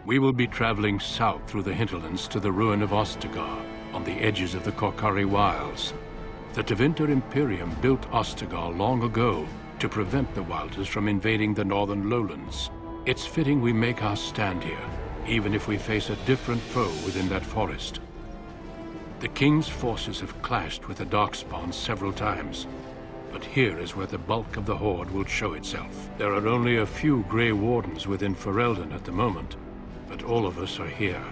We will be traveling south through the hinterlands to the ruin of Ostigar, on the edges of the Korkari Wilds. The Tevinter Imperium built Ostigar long ago to prevent the Wilders from invading the northern lowlands. It's fitting we make our stand here, even if we face a different foe within that forest. The King's forces have clashed with the Darkspawn several times, but here is where the bulk of the Horde will show itself. There are only a few Grey Wardens within Ferelden at the moment, but all of us are here.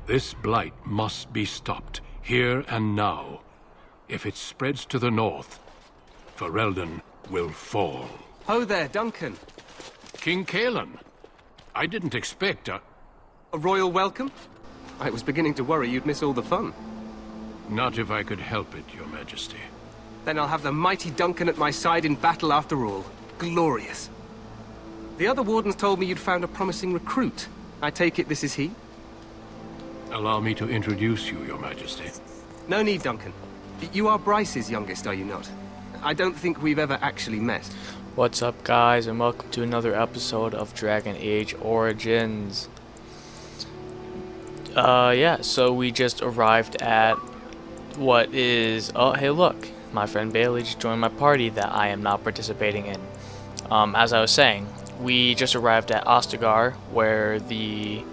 This blight must be stopped, here and now. If it spreads to the north, Ferelden will fall. Ho there, Duncan. King Kaelan. I didn't expect a royal welcome? I was beginning to worry you'd miss all the fun. Not if I could help it, Your Majesty. Then I'll have the mighty Duncan at my side in battle after all. Glorious. The other wardens told me you'd found a promising recruit. I take it this is he? Allow me to introduce you, Your Majesty. No need, Duncan. You are Bryce's youngest, are you not? I don't think we've ever actually met. What's up, guys, and welcome to another episode of Dragon Age Origins. Yeah, so we just arrived at what is... Oh, hey, look. My friend Bailey just joined my party that I am now participating in. As I was saying, we just arrived at Ostigar, where the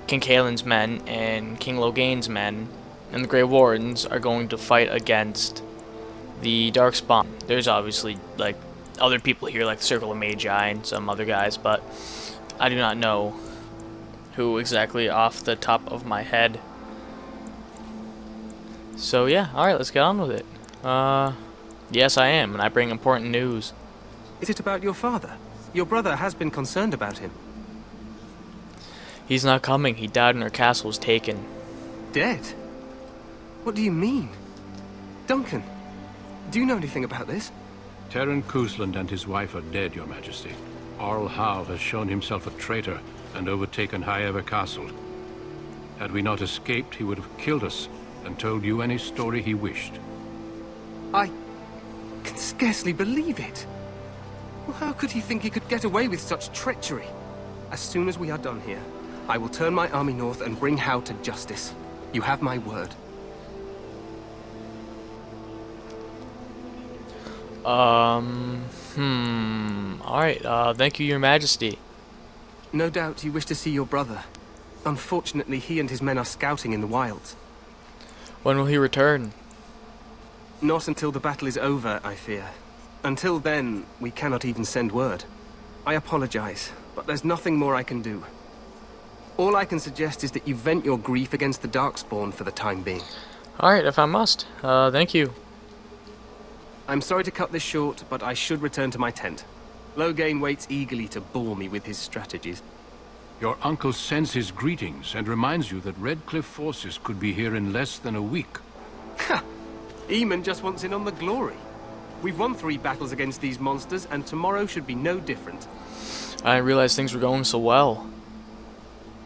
King Kaelan's men and King Logain's men and the Grey Wardens are going to fight against the Darkspawn. There's obviously, like, other people here, like the Circle of Magi and some other guys, but I do not know who exactly off the top of my head. So yeah, alright, let's get on with it. Yes I am, and I bring important news. Is it about your father? Your brother has been concerned about him. He's not coming. He died and our castle was taken. Dead? What do you mean? Duncan, do you know anything about this? Terran Cousland and his wife are dead, Your Majesty. Arl Howe has shown himself a traitor and overtaken Highever Castle. Had we not escaped, he would have killed us and told you any story he wished. I can scarcely believe it. Well, how could he think he could get away with such treachery? As soon as we are done here, I will turn my army north and bring Howe to justice. You have my word. Alright, thank you, Your Majesty. No doubt you wish to see your brother. Unfortunately, he and his men are scouting in the wilds. When will he return? Not until the battle is over, I fear. Until then, we cannot even send word. I apologize, but there's nothing more I can do. All I can suggest is that you vent your grief against the Darkspawn for the time being. Alright, if I must. Thank you. I'm sorry to cut this short, but I should return to my tent. Logain waits eagerly to bore me with his strategies. Your uncle sends his greetings and reminds you that Redcliffe forces could be here in less than a week. Ha! Eamon just wants in on the glory. We've won 3 battles against these monsters, and tomorrow should be no different. I didn't realize things were going so well.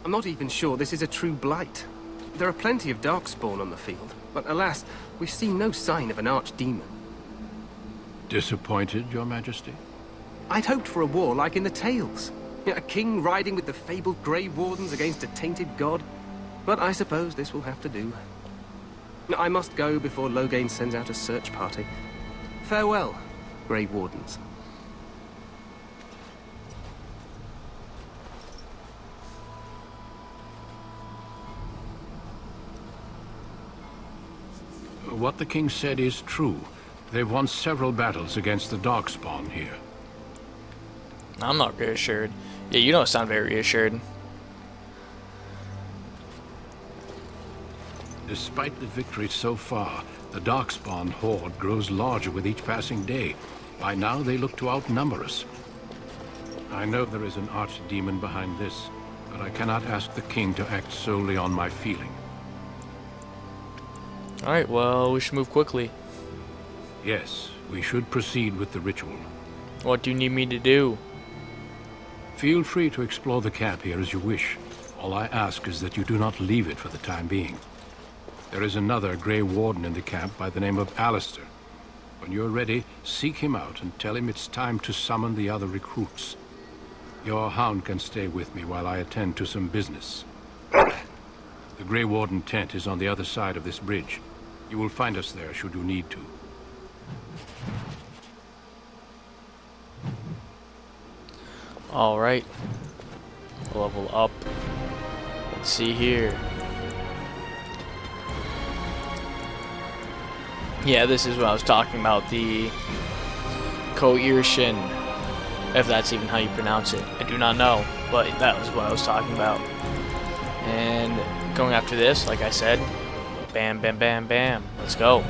I'm not even sure this is a true blight. There are plenty of Darkspawn on the field, but alas, we've seen no sign of an archdemon. Disappointed, Your Majesty? I'd hoped for a war like in the tales. A king riding with the fabled Grey Wardens against a tainted god. But I suppose this will have to do. I must go before Logain sends out a search party. Farewell, Grey Wardens. What the king said is true. They've won several battles against the Darkspawn here. I'm not reassured. Yeah, you don't sound very reassured. Despite the victory so far, the Darkspawn horde grows larger with each passing day. By now, they look to outnumber us. I know there is an archdemon behind this, but I cannot ask the king to act solely on my feeling. Alright, well, we should move quickly. Yes, we should proceed with the ritual. What do you need me to do? Feel free to explore the camp here as you wish. All I ask is that you do not leave it for the time being. There is another Grey Warden in the camp by the name of Alistair. When you're ready, seek him out and tell him it's time to summon the other recruits. Your hound can stay with me while I attend to some business. The Grey Warden tent is on the other side of this bridge. You will find us there should you need to. Alright. Level up. Let's see here. Yeah, this is what I was talking about. The coercion. If that's even how you pronounce it. I do not know. But that was what I was talking about. And going after this, like I said. Bam, bam, bam, bam. Let's go.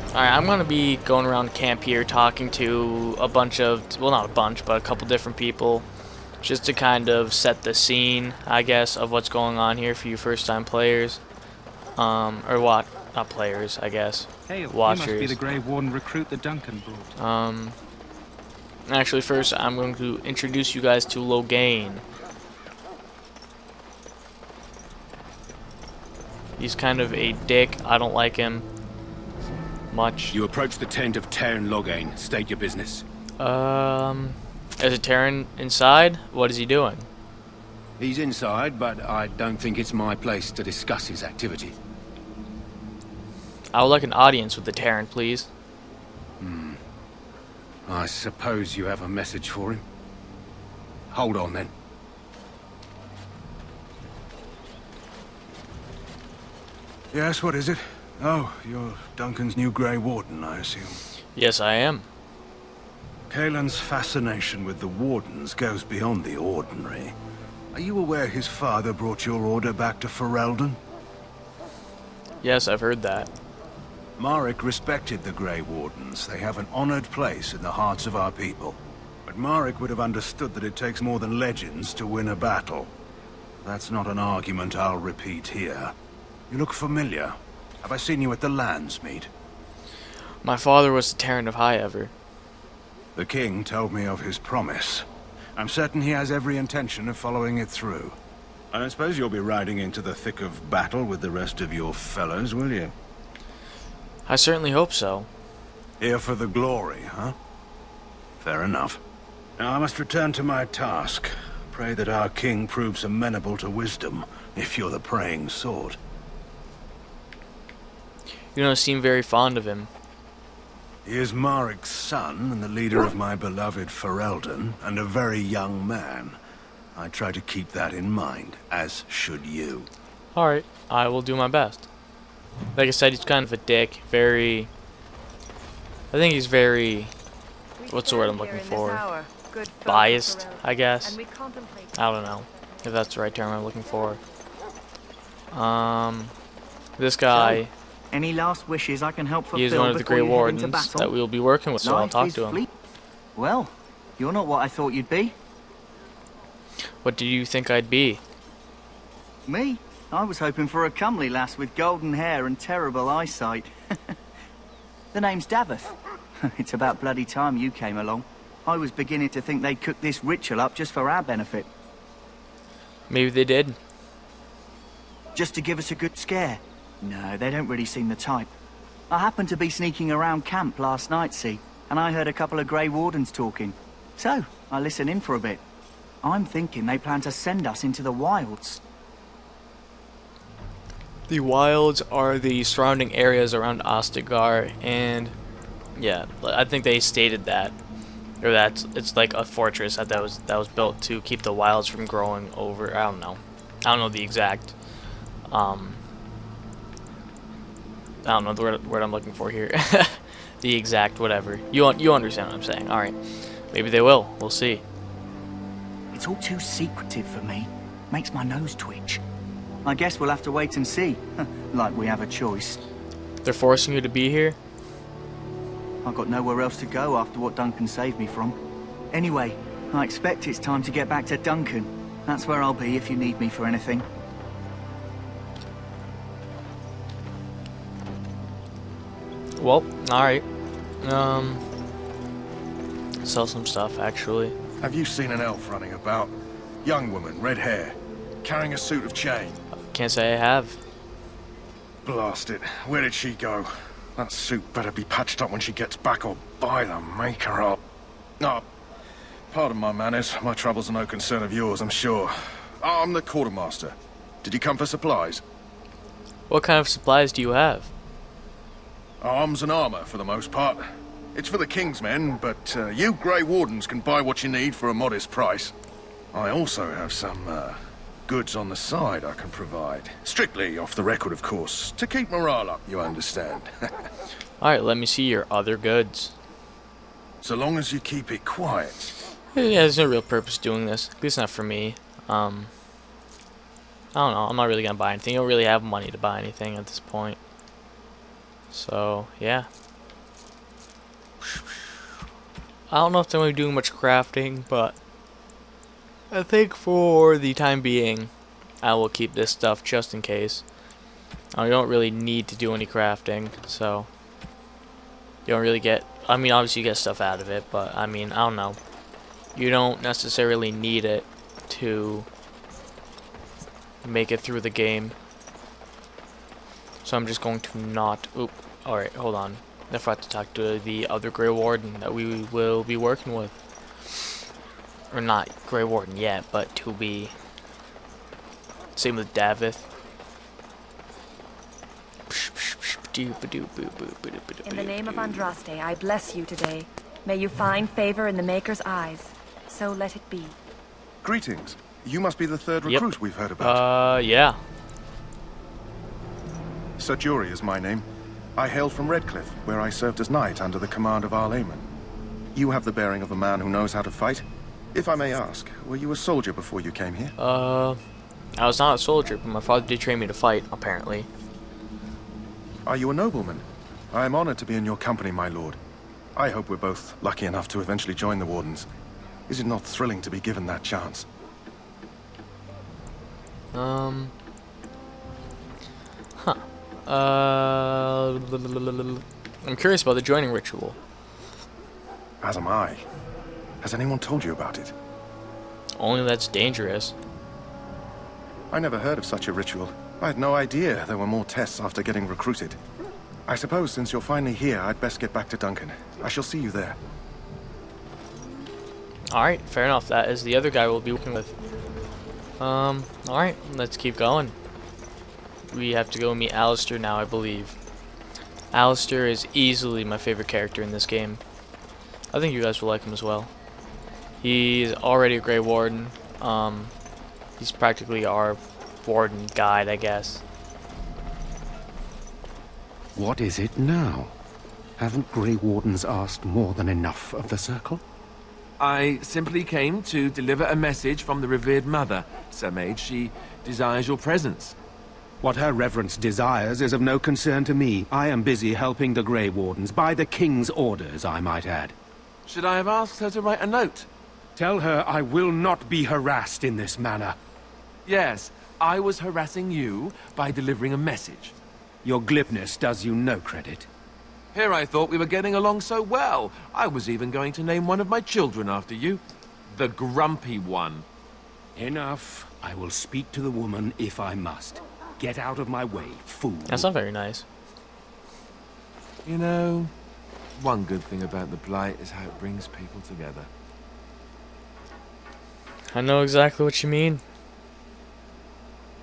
Alright, I'm going to be going around camp here talking to a bunch of, well, not a bunch, but a couple different people, just to kind of set the scene, I guess, of what's going on here for you first-time players. Or what? Not players, I guess. Hey, Watchers. You must be the Grey Warden recruit that Duncan brought. Actually, first, I'm going to introduce you guys to Logain. He's kind of a dick. I don't like him much. You approach the tent of Terran Logain. State your business. Is it Terran inside? What is he doing? He's inside, but I don't think it's my place to discuss his activity. I would like an audience with the Terran, please. I suppose you have a message for him. Hold on, then. Yes, what is it? Oh, you're Duncan's new Grey Warden, I assume. Yes, I am. Kaelin's fascination with the Wardens goes beyond the ordinary. Are you aware his father brought your order back to Ferelden? Yes, I've heard that. Marek respected the Grey Wardens. They have an honored place in the hearts of our people. But Marek would have understood that it takes more than legends to win a battle. That's not an argument I'll repeat here. You look familiar. Have I seen you at the Lands meet? My father was the Terran of High Ever. The king told me of his promise. I'm certain he has every intention of following it through. I don't suppose you'll be riding into the thick of battle with the rest of your fellows, will you? I certainly hope so. Here for the glory, huh? Fair enough. Now I must return to my task. Pray that our king proves amenable to wisdom, if you're the praying sort. You don't seem very fond of him. He is Marek's son, and the leader of my beloved Ferelden, and a very young man. I try to keep that in mind, as should you. Alright, I will do my best. Like I said, he's kind of a dick. I think he's very... What's the word I'm looking for? Biased, I guess. I don't know if that's the right term I'm looking for. This guy... Any last wishes I can help fulfill? He is one of the Grey Wardens that we will be working with, so I'll talk to him. Well, you're not what I thought you'd be. What do you think I'd be? Me? I was hoping for a comely lass with golden hair and terrible eyesight. The name's Davith. It's about bloody time you came along. I was beginning to think they'd cook this ritual up just for our benefit. Maybe they did. Just to give us a good scare. No, they don't really seem the type. I happened to be sneaking around camp last night, see, and I heard a couple of Grey Wardens talking. So, I listened in for a bit. I'm thinking they plan to send us into the wilds. The wilds are the surrounding areas around Ostigar, and yeah, I think they stated that, or that it's like a fortress that was built to keep the wilds from growing over. I don't know the exact. I don't know the word I'm looking for here. The exact whatever. You understand what I'm saying? All right, maybe they will. We'll see. It's all too secretive for me. Makes my nose twitch. I guess we'll have to wait and see. Like we have a choice. They're forcing you to be here? I've got nowhere else to go after what Duncan saved me from. Anyway, I expect it's time to get back to Duncan. That's where I'll be if you need me for anything. Well, alright. Sell some stuff, actually. Have you seen an elf running about? Young woman, red hair, carrying a suit of chain. Can't say I have. Blast it. Where did she go? That suit better be patched up when she gets back or by the maker up. No, Pardon my manners. My troubles are no concern of yours, I'm sure. I'm the quartermaster. Did you come for supplies? What kind of supplies do you have? Arms and armor, for the most part. It's for the King's men, but you Grey Wardens can buy what you need for a modest price. I also have some goods on the side I can provide. Strictly off the record, of course. To keep morale up, you understand. Alright, let me see your other goods. So long as you keep it quiet. Yeah, there's no real purpose doing this. At least not for me. I don't know. I'm not really gonna buy anything. You don't really have money to buy anything at this point. So, yeah. I don't know if I'm going to be doing much crafting, but I think for the time being, I will keep this stuff just in case. I don't really need to do any crafting, so you don't really get, I mean, obviously you get stuff out of it, but I mean, I don't know. You don't necessarily need it to make it through the game. So I'm just going to not, oop, alright, hold on. I forgot to talk to the other Grey Warden that we will be working with. Or not Grey Warden yet, but to be. Same with Davith. In the name of Andraste, I bless you today. May you find favor in the Maker's eyes. So let it be. Greetings. You must be the third recruit we've heard about. Yeah. Sir Jury is my name. I hail from Redcliffe, where I served as knight under the command of Arl Eamon. You have the bearing of a man who knows how to fight. If I may ask, were you a soldier before you came here? I was not a soldier, but my father did train me to fight, apparently. Are you a nobleman? I am honored to be in your company, my lord. I hope we're both lucky enough to eventually join the Wardens. Is it not thrilling to be given that chance? I'm curious about the joining ritual. As am I. Has anyone told you about it? Only that's dangerous. I never heard of such a ritual. I had no idea there were more tests after getting recruited. I suppose since you're finally here, I'd best get back to Duncan. I shall see you there. Alright, fair enough. That is the other guy we'll be working with. Alright, let's keep going. We have to go meet Alistair now, I believe. Alistair is easily my favorite character in this game. I think you guys will like him as well. He's already a Grey Warden. He's practically our Warden guide, I guess. What is it now? Haven't Grey Wardens asked more than enough of the Circle? I simply came to deliver a message from the revered mother, Sir Mage. She desires your presence. What her reverence desires is of no concern to me. I am busy helping the Grey Wardens, by the King's orders, I might add. Should I have asked her to write a note? Tell her I will not be harassed in this manner. Yes, I was harassing you by delivering a message. Your glibness does you no credit. Here I thought we were getting along so well. I was even going to name one of my children after you. The Grumpy One. Enough. I will speak to the woman if I must. Get out of my way, fool. That's not very nice. You know, one good thing about the Blight is how it brings people together. I know exactly what you mean.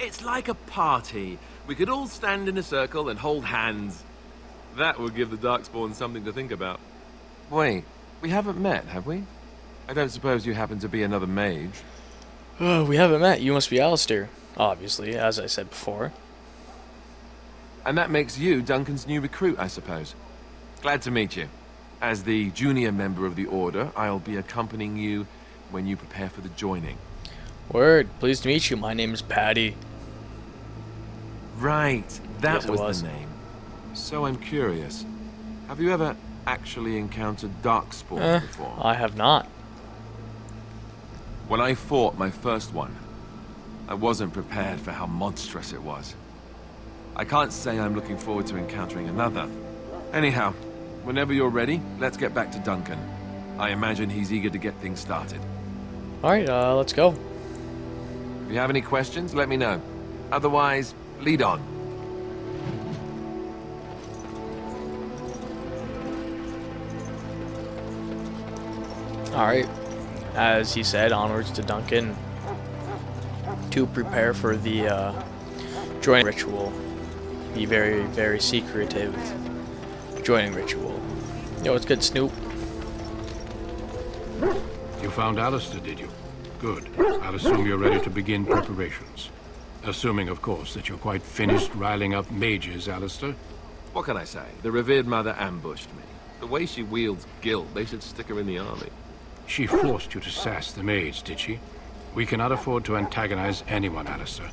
It's like a party. We could all stand in a circle and hold hands. That would give the Darkspawn something to think about. Wait, we haven't met, have we? I don't suppose you happen to be another mage. We haven't met. You must be Alistair. Obviously, as I said before. And that makes you Duncan's new recruit, I suppose. Glad to meet you. As the junior member of the Order, I'll be accompanying you when you prepare for the joining. Word. Pleased to meet you. My name is Patty. Right, that Yes, was the name. So I'm curious. Have you ever actually encountered Darkspawn before? I have not. When I fought my first one, I wasn't prepared for how monstrous it was. I can't say I'm looking forward to encountering another. Anyhow, whenever you're ready, let's get back to Duncan. I imagine he's eager to get things started. Alright, let's go. If you have any questions, let me know. Otherwise, lead on. Alright. as he said, onwards to Duncan to prepare for the joining ritual. The very, very secretive joining ritual. Yo, it's good, Snoop. You found Alistair, did you? Good. I'll assume you're ready to begin preparations. Assuming, of course, that you're quite finished riling up mages, Alistair. What can I say? The revered mother ambushed me. The way she wields guilt, they should stick her in the army. She forced you to sass the mage, did she? We cannot afford to antagonize anyone, Alistair.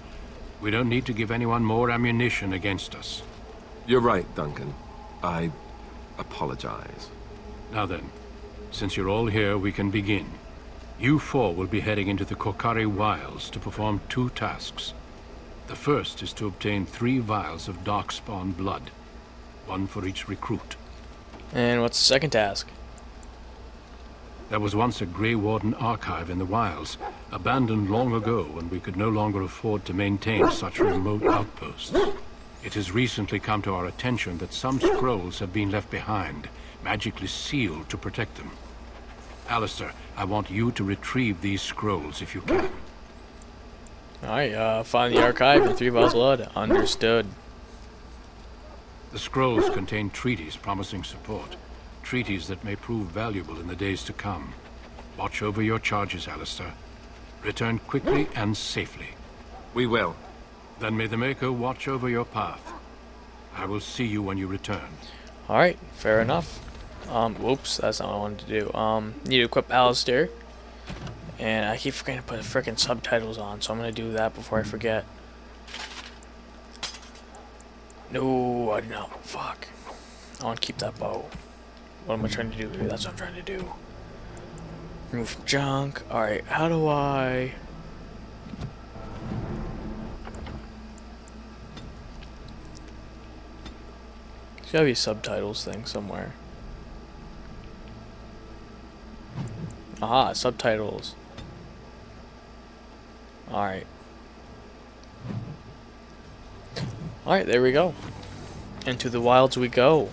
We don't need to give anyone more ammunition against us. You're right, Duncan. I apologize. Now then, since you're all here, we can begin. You four will be heading into the Kokari Wilds to perform 2 tasks. The first is to obtain 3 vials of darkspawn blood, 1 for each recruit. And what's the second task? There was once a Grey Warden archive in the wilds, abandoned long ago when we could no longer afford to maintain such remote outposts. It has recently come to our attention that some scrolls have been left behind, magically sealed to protect them. Alistair, I want you to retrieve these scrolls if you can. Alright, find the archive and 3 vials of blood. Understood. The scrolls contain treaties promising support. Treaties that may prove valuable in the days to come. Watch over your charges, Alistair. Return quickly and safely. We will. Then may the Maker watch over your path. I will see you when you return. Alright, fair enough. Whoops, that's not what I wanted to do. Need to equip Alistair. And I keep forgetting to put frickin' subtitles on, so I'm gonna do that before I forget. No, I did not. Fuck. I want to keep that bow. What am I trying to do here? That's what I'm trying to do. Remove junk. Alright, how do I... There's gotta be a subtitles thing somewhere. Aha, subtitles. Alright. Alright, there we go. Into the wilds we go.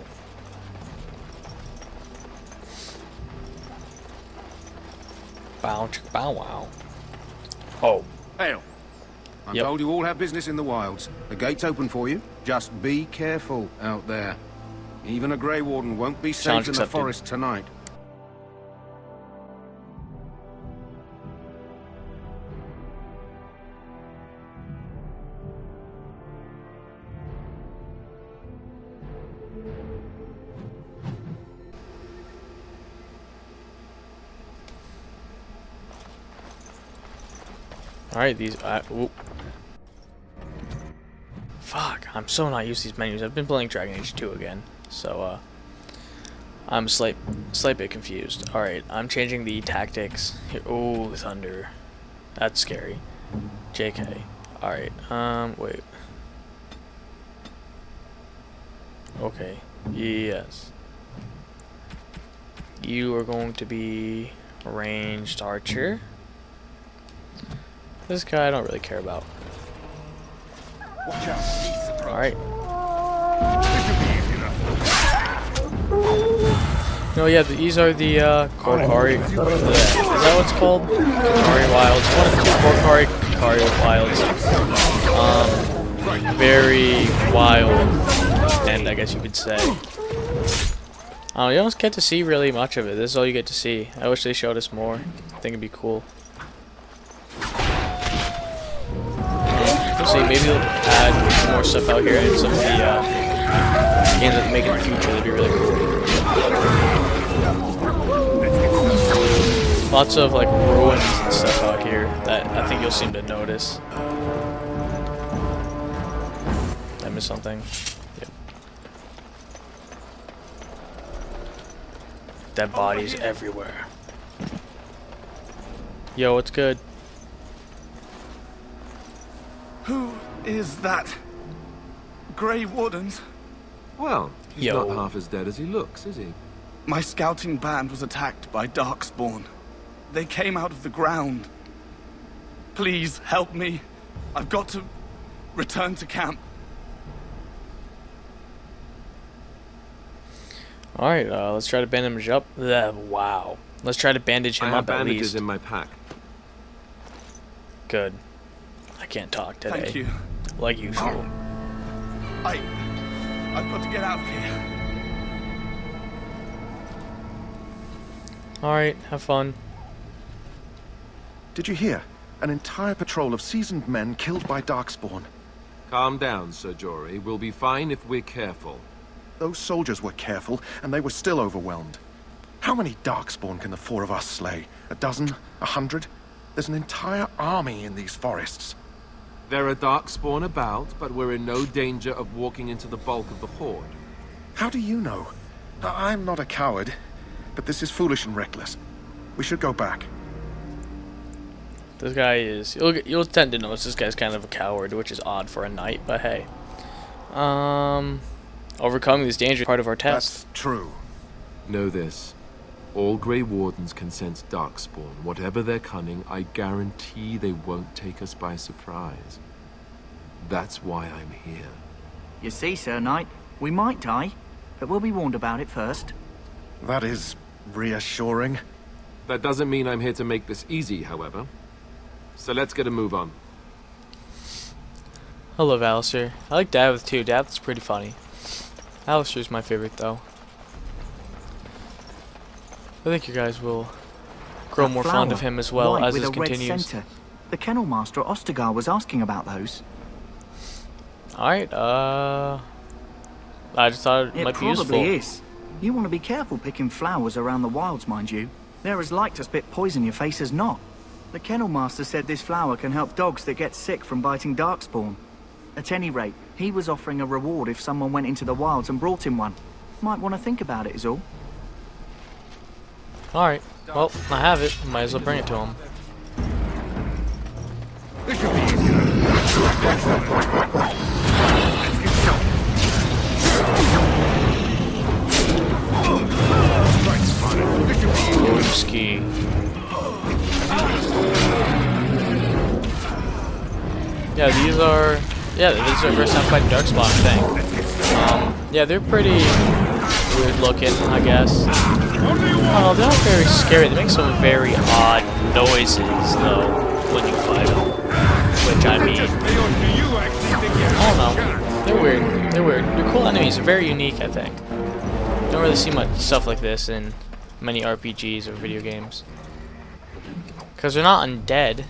Bow, chicka, bow, wow. Oh. Hail. I'm told you all have business in the wilds. The gate's open for you. Just be careful out there. Even a Grey Warden won't be safe in the forest tonight. Alright, these... Fuck, I'm so not used to these menus. I've been playing Dragon Age 2 again, so, I'm a slight bit confused. Alright, I'm changing the tactics. Here. Oh, thunder. That's scary. JK. Alright, wait. Okay, yes. You are going to be a ranged archer. This guy I don't really care about. Alright. No, yeah, these are the Kokari. Is that what it's called? Kokari Wilds. One of the 2 Kokari Wilds. Very wild, and I guess you could say. You don't get to see really much of it. This is all you get to see. I wish they showed us more. I think it'd be cool. We'll see, maybe they'll add some more stuff out here in some of the games that they make in the future. That'd be really cool. Lots of like ruins and stuff out here that I think you'll seem to notice. Did I miss something? Yep. Dead bodies everywhere. Yo, what's good? Who is that? Grey Wardens? Well, he's not half as dead as he looks, is he? My scouting band was attacked by Darkspawn. They came out of the ground. Please help me. I've got to return to camp. Alright, let's try to bandage up. Wow. Let's try to bandage him I have up at bandages least. in my pack. Good. I can't talk today. Thank you. Like usual. I've got to get out of here. Alright, have fun. Did you hear? An entire patrol of seasoned men killed by Darkspawn. Calm down, Sir Jory. We'll be fine if we're careful. Those soldiers were careful, and they were still overwhelmed. How many Darkspawn can the four of us slay? A dozen? 100? There's an entire army in these forests. There are Darkspawn about, but we're in no danger of walking into the bulk of the Horde. How do you know? I'm not a coward, but this is foolish and reckless. We should go back. This guy is... You'll tend to notice this guy's kind of a coward, which is odd for a knight, but hey. Overcoming this danger is part of our test. That's true. Know this. All Grey Wardens can sense Darkspawn. Whatever their cunning, I guarantee they won't take us by surprise. That's why I'm here. You see, Sir Knight, we might die, but we'll be warned about it first. That is reassuring. That doesn't mean I'm here to make this easy, however. So let's get a move on. I love Alistair. I like Davith too. Davith's pretty funny. Alistair's my favorite though. I think you guys will grow more fond of him as well as this continues. The kennel master at Ostigar was asking about those. Alright, I just thought it might be useful. It probably is. You want to be careful picking flowers around the wilds, mind you. They're as like to spit poison in your face as not. The kennel master said this flower can help dogs that get sick from biting Darkspawn. At any rate, he was offering a reward if someone went into the wilds and brought him one. Might want to think about it is all. Alright, well, I have it. Might as well bring it to him. This should be easier. Ski. Yeah, these are... Yeah, this is our first time fighting Darkspawn, I think. Yeah, they're pretty weird looking, I guess. Oh, they're not very scary. They make some very odd noises, though, when you fight them. Which, I mean... I don't know. They're weird. They're weird. They're cool enemies. They're very unique, I think. Don't really see much stuff like this in many RPGs or video games. Because they're not undead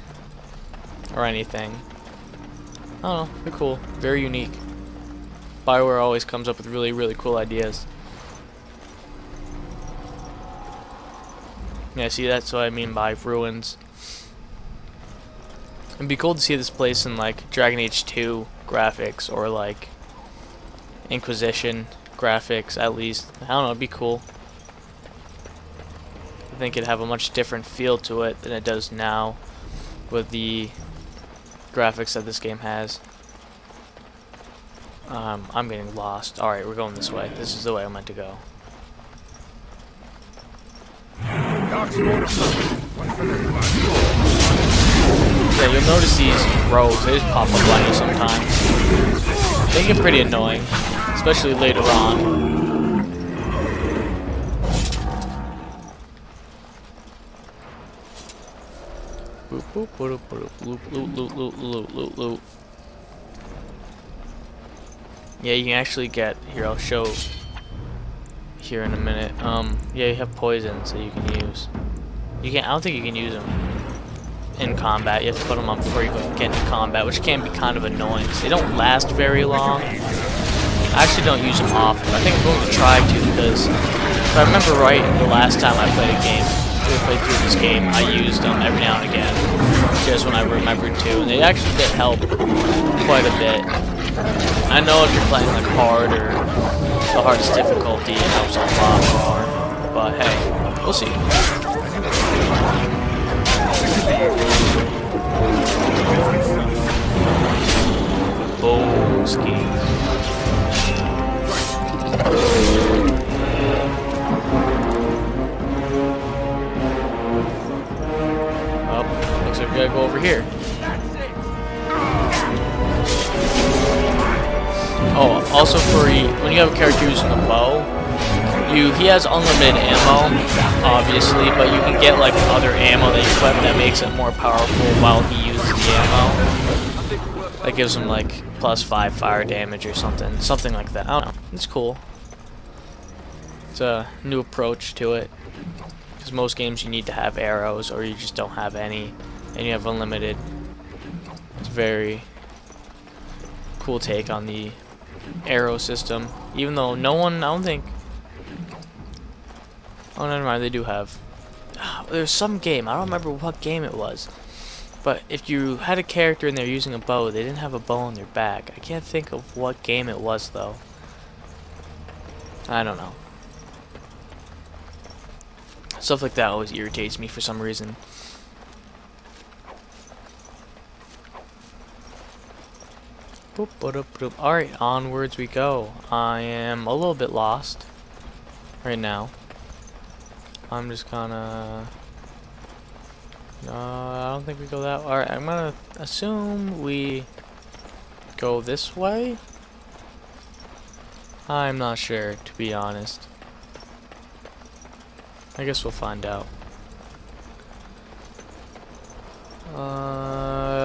or anything. I don't know. They're cool. Very unique. BioWare always comes up with really, really cool ideas. Yeah, see, that's what I mean by ruins. It'd be cool to see this place in, like, Dragon Age 2 graphics, or, like, Inquisition graphics, at least. I don't know, it'd be cool. I think it'd have a much different feel to it than it does now with the graphics that this game has. I'm getting lost. Alright, we're going this way. This is the way I meant to go. Yeah, you'll notice these rogues, they just pop up on you sometimes. They get pretty annoying, especially later on. Yeah, you can actually get, here I'll show here in a minute. Yeah, you have poisons that you can use. I don't think you can use them in combat. You have to put them on before you get into combat, which can be kind of annoying because they don't last very long. I actually don't use them often. I think I'm going to try to, because if I remember right, the last time I played a game, played through this game, I used them every now and again, just when I remembered to, and they actually did help quite a bit. I know if you're playing like hard or the hardest difficulty, it helps a lot more, but hey, we'll see. Boom, skis. Oh, looks like we gotta go over here. Oh, also when you have a character using a bow, you he has unlimited ammo, obviously, but you can get like other ammo that you equip that makes it more powerful while he uses the ammo. That gives him like +5 fire damage or something like that. I don't know. It's cool. It's a new approach to it. Because most games you need to have arrows, or you just don't have any, and you have unlimited. It's a very cool take on the arrow system. Even though no one, I don't think. Oh, never mind. They do have. There's some game. I don't remember what game it was. But if you had a character and they're using a bow, they didn't have a bow on their back. I can't think of what game it was though. I don't know. Stuff like that always irritates me for some reason. Alright, onwards we go. I am a little bit lost right now. I'm just gonna... I don't think we go that way. Alright, I'm gonna assume we go this way? I'm not sure, to be honest. I guess we'll find out.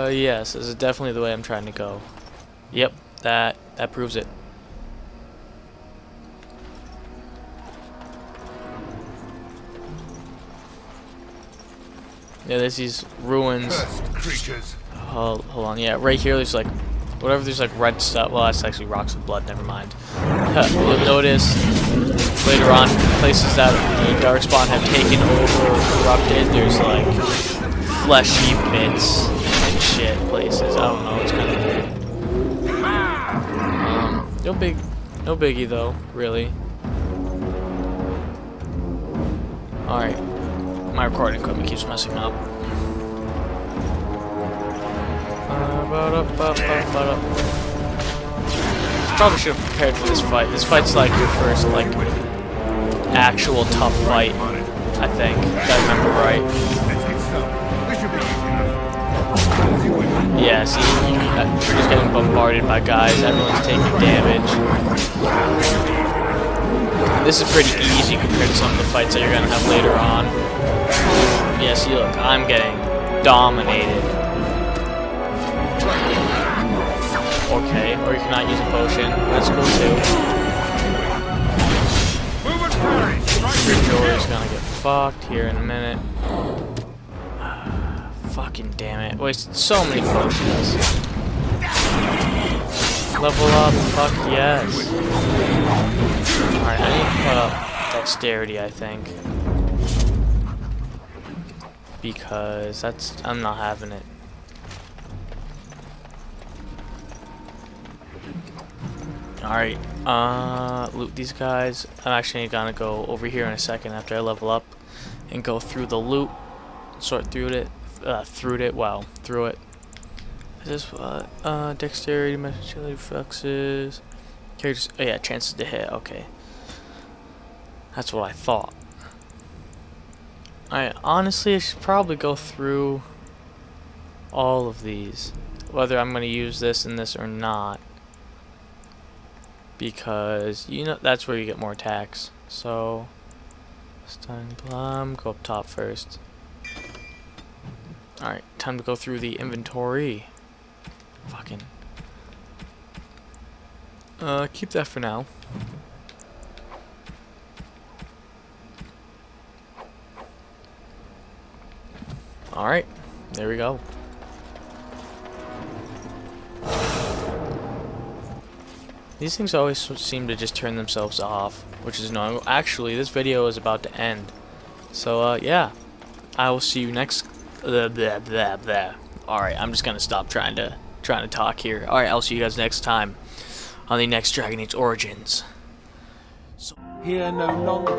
Yes, this is definitely the way I'm trying to go. Yep, that proves it. Yeah, there's these ruins. Hold on, yeah, right here there's like, whatever, there's like red stuff. Well, that's actually rocks of blood, never mind. You'll notice later on, places that the Darkspawn have taken over or corrupted, there's like fleshy bits and shit places. I don't know, it's kind of weird. No biggie though, really. Alright. My recording equipment keeps messing up. Probably should have prepared for this fight. This fight's like your first like actual tough fight, I think, if I remember right. Yeah, see, we're just getting bombarded by guys, everyone's taking damage. This is pretty easy compared to some of the fights that you're gonna have later on. Yeah, see, look, I'm getting dominated. Okay, or you cannot use a potion. That's cool too. Jory's gonna get fucked here in a minute. Fucking damn it. Wasted so many potions. Level up, fuck yes. Alright, I need to put up dexterity, I think. Because I'm not having it. Alright, loot these guys. I'm actually gonna go over here in a second after I level up and go through the loot, sort through it. Through it. Is this what? Dexterity, agility, reflexes, characters. Oh yeah, chances to hit. Okay, that's what I thought. Alright, honestly, I should probably go through all of these, whether I'm going to use this and this or not, because you know that's where you get more attacks. So, stun plum, go up top first. Alright, time to go through the inventory. Fucking. Keep that for now. Alright, there we go. These things always seem to just turn themselves off, which is annoying. Actually, this video is about to end. So, yeah. I will see you next... Alright, I'm just gonna stop trying to talk here. Alright, I'll see you guys next time on the next Dragon Age Origins. Here no longer.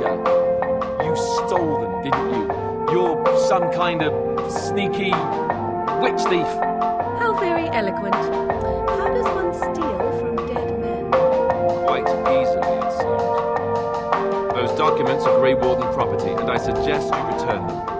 You stole them, didn't you? You're some kind of sneaky witch thief. How very eloquent. How does one steal from dead men? Quite easily, it seems. Those documents are Grey Warden property, and I suggest you return them.